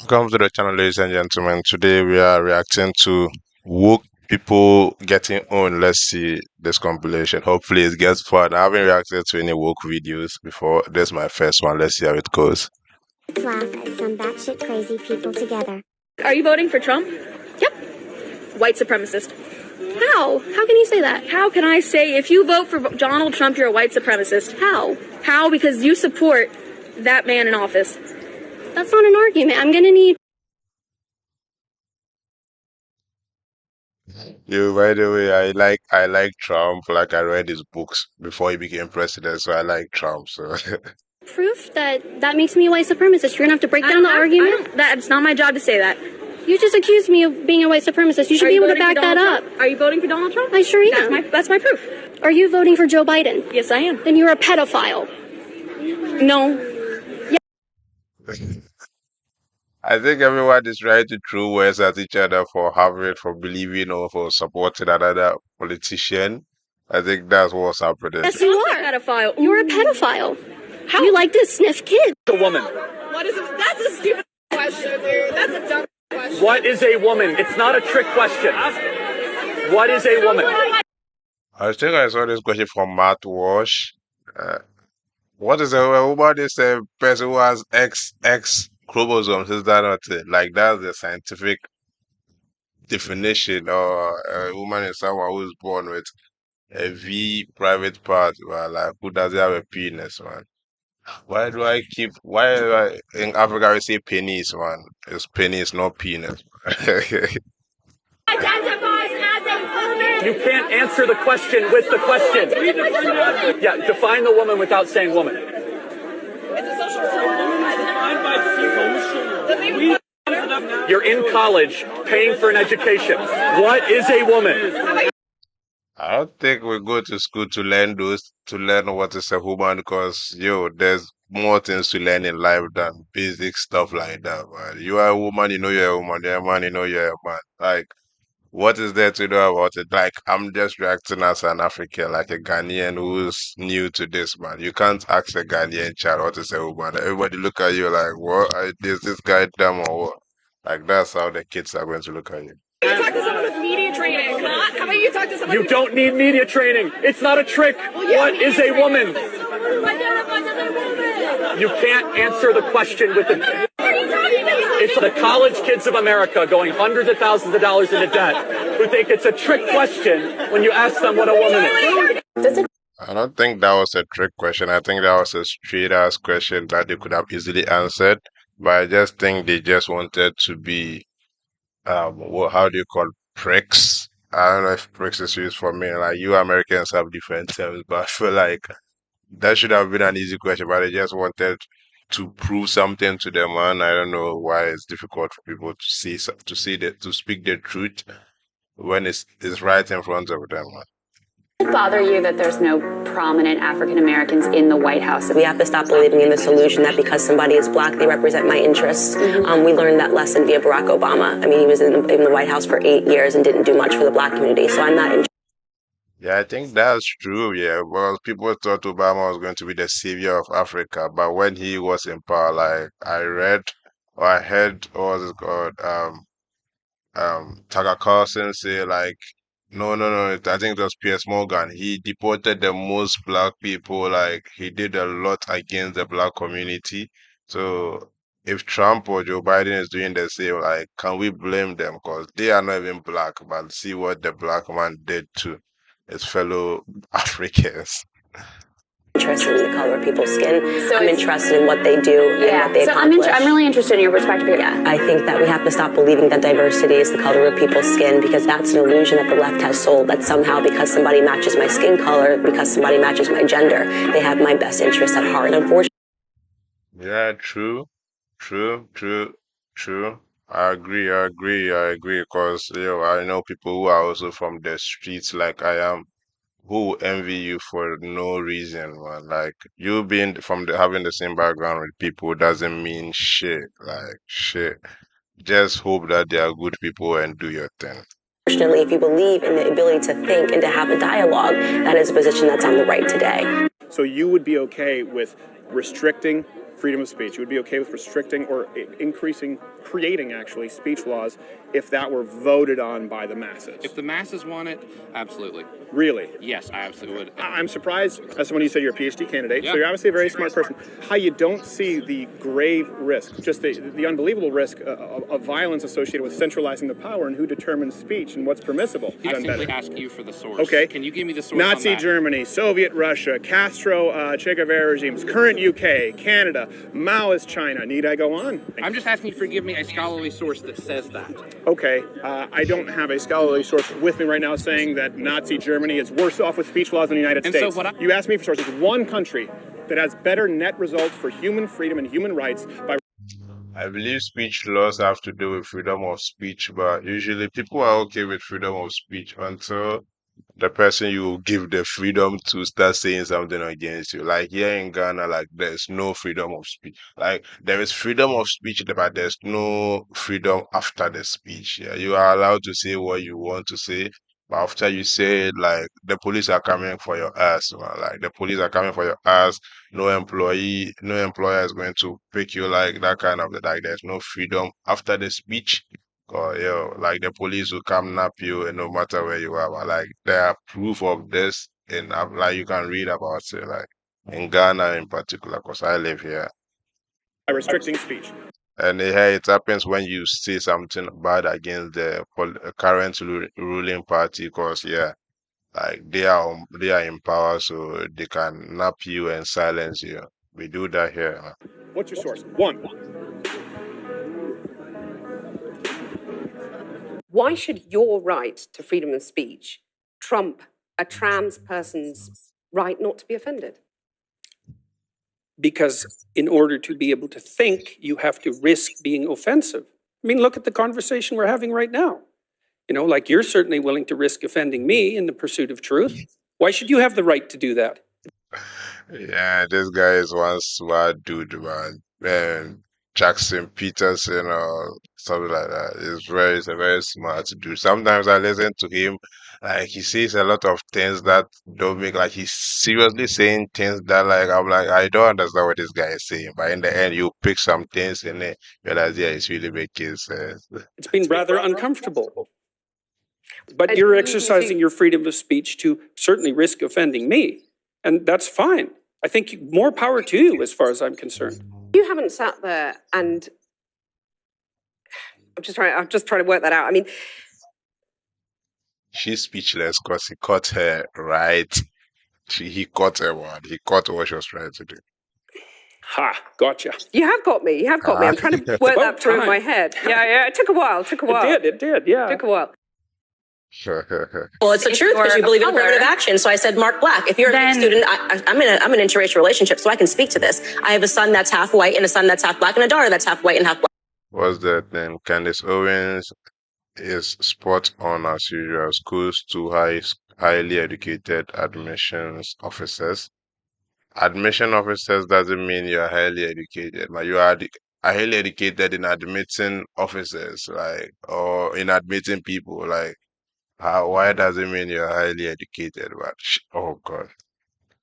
Welcome to the channel, ladies and gentlemen. Today we are reacting to woke people getting on. Let's see this compilation. Hopefully it gets fun. I haven't reacted to any woke videos before. This is my first one. Let's see how it goes. Let's laugh at some batshit crazy people together. Are you voting for Trump? Yep. White supremacist. How? How can you say that? How can I say if you vote for Donald Trump, you're a white supremacist? How? How? Because you support that man in office. That's not an argument. I'm gonna need. You, by the way, I like Trump. Like I read his books before he became president, so I like Trump. So Proof that makes me a white supremacist. You're gonna have to break down the argument. That's not my job to say that. You just accused me of being a white supremacist. You should be able to back that up. Are you voting for Donald Trump? I sure am. That's my proof. Are you voting for Joe Biden? Yes, I am. Then you're a pedophile. No. I think everyone is trying to throw words at each other for believing or for supporting another politician. I think that's what's happening. Yes, you are. Pedophile. You're a pedophile. How? You like to sniff kids. A woman. What is it? That's a stupid question, dude. That's a dumb question. What is a woman? It's not a trick question. What is a woman? I think I saw this question from Matt Walsh. What is a woman? Is a person who has X chromosomes. Is that not it? Like that's the scientific definition, or a woman is someone who is born with a V private part, but like who doesn't have a penis, man. Why do I in Africa we say penis, man? It's penis, not penis. Identifies as a woman. You can't answer the question with the question. Yeah, define the woman without saying woman. It's a social You're in college, paying for an education. What is a woman? I don't think we go to school to learn what is a woman, because there's more things to learn in life than basic stuff like that, man. You are a woman, you know you're a woman. You're a man, you know you're a man. Like, what is there to know about it? Like, I'm just reacting as an African, like a Ghanaian who's new to this, man. You can't ask a Ghanaian child what is a woman. Everybody look at you like, what? Is this guy dumb or what? Like, that's how the kids are going to look at you. You talk to someone with media training. How about you talk to someone? You don't need media training. It's not a trick. What is a woman? Identifies as a woman. You can't answer the question with the. What are you talking about? It's the college kids of America going hundreds of thousands of dollars into debt who think it's a trick question when you ask them what a woman is. I don't think that was a trick question. I think that was a straight ass question that they could have easily answered. But I just think they just wanted to be, how do you call pricks? I don't know if pricks is used for me. Like, you Americans have different terms, but I feel like that should have been an easy question. But they just wanted to prove something to them, and I don't know why it's difficult for people to speak the truth when it's right in front of them, man. Does it bother you that there's no prominent African Americans in the White House? We have to stop believing in this illusion that because somebody is black, they represent my interests. We learned that lesson via Barack Obama. I mean, he was in the White House for 8 years and didn't do much for the black community, so I'm not interested. Yeah, I think that's true. Yeah, well, people thought Obama was going to be the savior of Africa, but when he was in power, like I heard, what was it called? Tucker Carlson say like, no, I think it was Piers Morgan. He deported the most black people. Like he did a lot against the black community. So if Trump or Joe Biden is doing the same, like, can we blame them? Because they are not even black, but see what the black man did to his fellow Africans. Interested in the color of people's skin. I'm interested in what they do and what they accomplish. I'm really interested in your perspective here. Yeah. I think that we have to stop believing that diversity is the color of people's skin, because that's an illusion that the left has sold, that somehow because somebody matches my skin color, because somebody matches my gender, they have my best interest at heart. Unfortunately, Yeah, true. I agree. Because I know people who are also from the streets like I am, who envy you for no reason, man. Like you being from having the same background with people doesn't mean shit. Like shit. Just hope that they are good people and do your thing. if you believe in the ability to think and to have a dialogue, that is a position that's on the right today. So you would be okay with restricting freedom of speech. You would be okay with restricting or creating actually speech laws if that were voted on by the masses. If the masses want it, absolutely. Really? Yes, I absolutely would. I'm surprised, as someone you said you're a PhD candidate, Yeah. so you're obviously a very smart person, how you don't see the grave risk, just the unbelievable risk of violence associated with centralizing the power and who determines speech and what's permissible. I simply ask you for the source. Okay. Can you give me the source Nazi on that? Germany, Soviet Russia, Castro, Che Guevara regimes, current UK, Canada, Maoist China. Need I go on? I'm just asking you to give me a scholarly source that says that. Okay, I don't have a scholarly source with me right now saying that Nazi Germany is worse off with speech laws than the United And so States. what You asked me for sources. One country that has better net results for human freedom and human rights by... I believe speech laws have to do with freedom of speech, but usually people are okay with freedom of speech until the person you give the freedom to start saying something against you. Like here in Ghana, like there's no freedom of speech. Like there is freedom of speech, but there's no freedom after the speech. Yeah, you are allowed to say what you want to say, but after you say it, like the police are coming for your ass, man. Like the police are coming for your ass. No employer is going to pick you like that kind of like. There's no freedom after the speech. Or like the police will come nap you, and no matter where you are. But, like there are proof of this, and like you can read about it, like in Ghana in particular, because I live here. By restricting speech. And here it happens when you say something bad against the current ruling party, because like they are in power, so they can nap you and silence you. We do that here. What's your source? One. Why should your right to freedom of speech trump a trans person's right not to be offended? Because in order to be able to think, you have to risk being offensive. I mean, look at the conversation we're having right now. You know, like you're certainly willing to risk offending me in the pursuit of truth. Why should you have the right to do that? Yeah, this guy is one smart dude, man. Jackson Peterson or something like that. He's a very smart dude. Sometimes I listen to him, like he says a lot of things that don't make, like he's seriously saying things that like I'm like I don't understand what this guy is saying. But in the end, you pick some things and then realize it's really making sense. It's been rather uncomfortable. But you're exercising your freedom of speech to certainly risk offending me. And that's fine. I think more power to you as far as I'm concerned. You haven't sat there and I'm just trying to work that out. I mean, she's speechless because he caught her right. He caught her word. He caught what she was trying to do. Ha, gotcha. you have got me. I'm trying to work that through in my head. Yeah. It took a while. It did, yeah. Took a while. Well, it's the truth because you believe in affirmative action. So I said, Mark Black. If you're a student, I'm in an interracial relationship, so I can speak to this. I have a son that's half white and a son that's half black and a daughter that's half white and half black. What's that name? Candace Owens is spot on as usual. Schools to highly educated admissions officers. Admission officers doesn't mean you're highly educated, but you are highly educated in admitting officers, like, or in admitting people, like. Why does it mean you're highly educated? But oh God.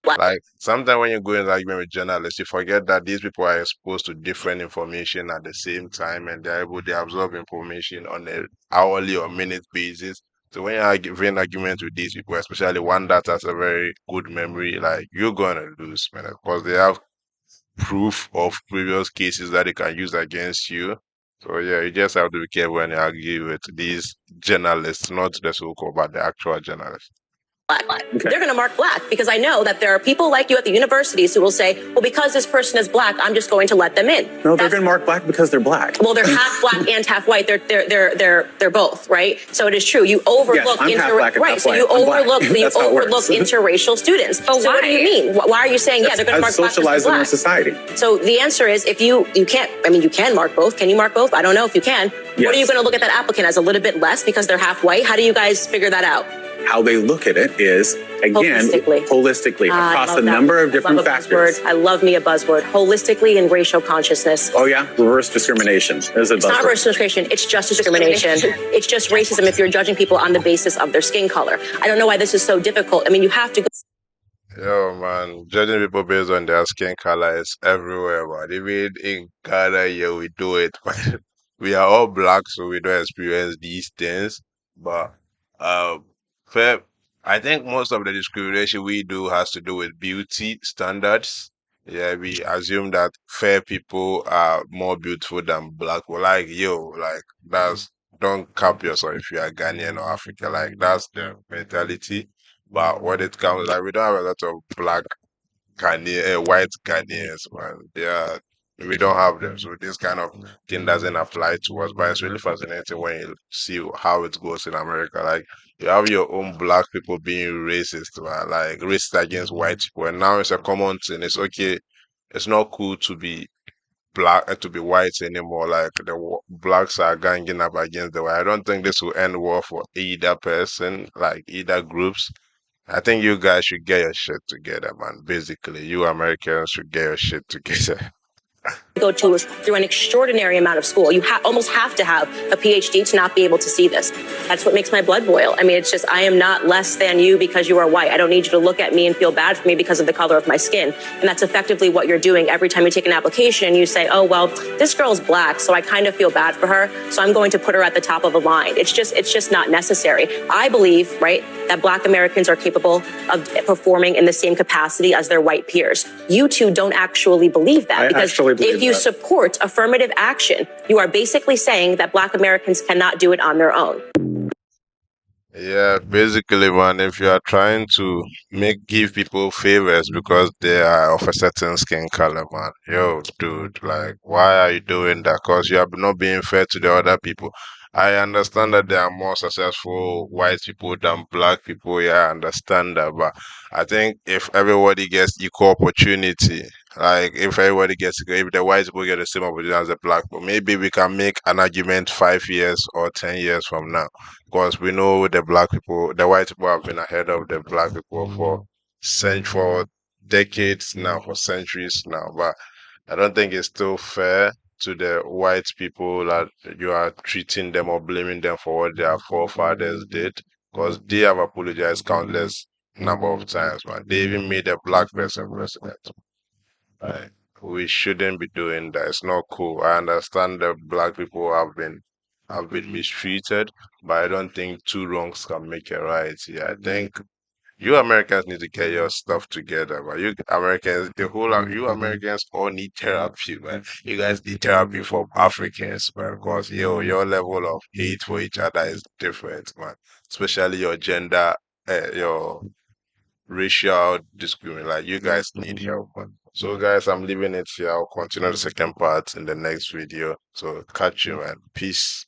Like sometimes when you go in an argument with journalists, you forget that these people are exposed to different information at the same time, and they're able to absorb information on an hourly or minute basis. So when you're giving arguments with these people, especially one that has a very good memory, like you're gonna lose, man, because they have proof of previous cases that they can use against you. So yeah, you just have to be careful when you argue with these journalists, not the so-called, but the actual journalists. They're going to mark black because I know that there are people like you at the universities who will say, well, because this person is black, I'm just going to let them in. No, they're going to mark black because they're black. Well, they're half black and half white. They're both, right? So it is true. You overlook interracial students. Oh, so why? What do you mean? Why are you saying they're going to mark black? Socialized in our society. So the answer is, if you can't. I mean, you can mark both. Can you mark both? I don't know if you can. Yes. What are you going to look at that applicant as a little bit less because they're half white? How do you guys figure that out? How they look at it is, again, holistically across a number of different factors. I love me a buzzword. Holistically and racial consciousness. Oh, yeah? Reverse discrimination. It's not reverse discrimination. It's just discrimination. It's just racism if you're judging people on the basis of their skin color. I don't know why this is so difficult. I mean, you have to go. Yo, man, judging people based on their skin color is everywhere, man. Even in Ghana, yeah, we do it. But we are all black, so we don't experience these things. But uh, fair, I think most of the discrimination we do has to do with beauty standards. Yeah, we assume that fair people are more beautiful than black. Well, like, yo, like, that's, don't cap yourself if you are Ghanaian or African. Like, that's the mentality. But when it comes, like we don't have a lot of black Ghanaian, white Ghanaians, man. Yeah, we don't have them. So this kind of thing doesn't apply to us. But it's really fascinating when you see how it goes in America. Like you have your own black people being racist, man, like racist against white people, and now it's a common thing. It's okay. It's not cool to be black to be white anymore. Like the blacks are ganging up against the white. I don't think this will end well for either person, like either groups. I think you guys should get your shit together, man. Basically, you Americans should get your shit together. Go to through an extraordinary amount of school. You almost have to have a PhD to not be able to see this. That's what makes my blood boil. I mean, it's just, I am not less than you because you are white. I don't need you to look at me and feel bad for me because of the color of my skin. And that's effectively what you're doing every time you take an application and you say, oh, well, this girl's black, so I kind of feel bad for her, so I'm going to put her at the top of the line. It's just not necessary. I believe, right, that black Americans are capable of performing in the same capacity as their white peers. You two don't actually believe that, because if you support affirmative action, you are basically saying that black Americans cannot do it on their own. Yeah, basically, man, if you are trying to give people favors because they are of a certain skin color, man, yo, dude, like, why are you doing that? Because you are not being fair to the other people. I understand that there are more successful white people than black people. Yeah, I understand that, but I think if everybody gets equal opportunity, like if everybody gets, if the white people get the same opportunity as the black people, maybe we can make an argument 5 years or 10 years from now because we know the black people, the white people have been ahead of the black people for decades now, for centuries now. But I don't think it's still fair to the white people that you are treating them or blaming them for what their forefathers did, because they have apologized countless number of times, man. They even made a black person president. Right. We shouldn't be doing that. It's not cool. I understand that black people have been mistreated, but I don't think two wrongs can make a right. Yeah, I think you Americans need to get your stuff together, but you Americans, you Americans all need therapy, man. You guys need therapy from Africans, man, because your level of hate for each other is different, man. Especially your gender, your racial discrimination. Like you guys need help, man. So guys, I'm leaving it here. I'll continue the second part in the next video. So catch you, man. Peace.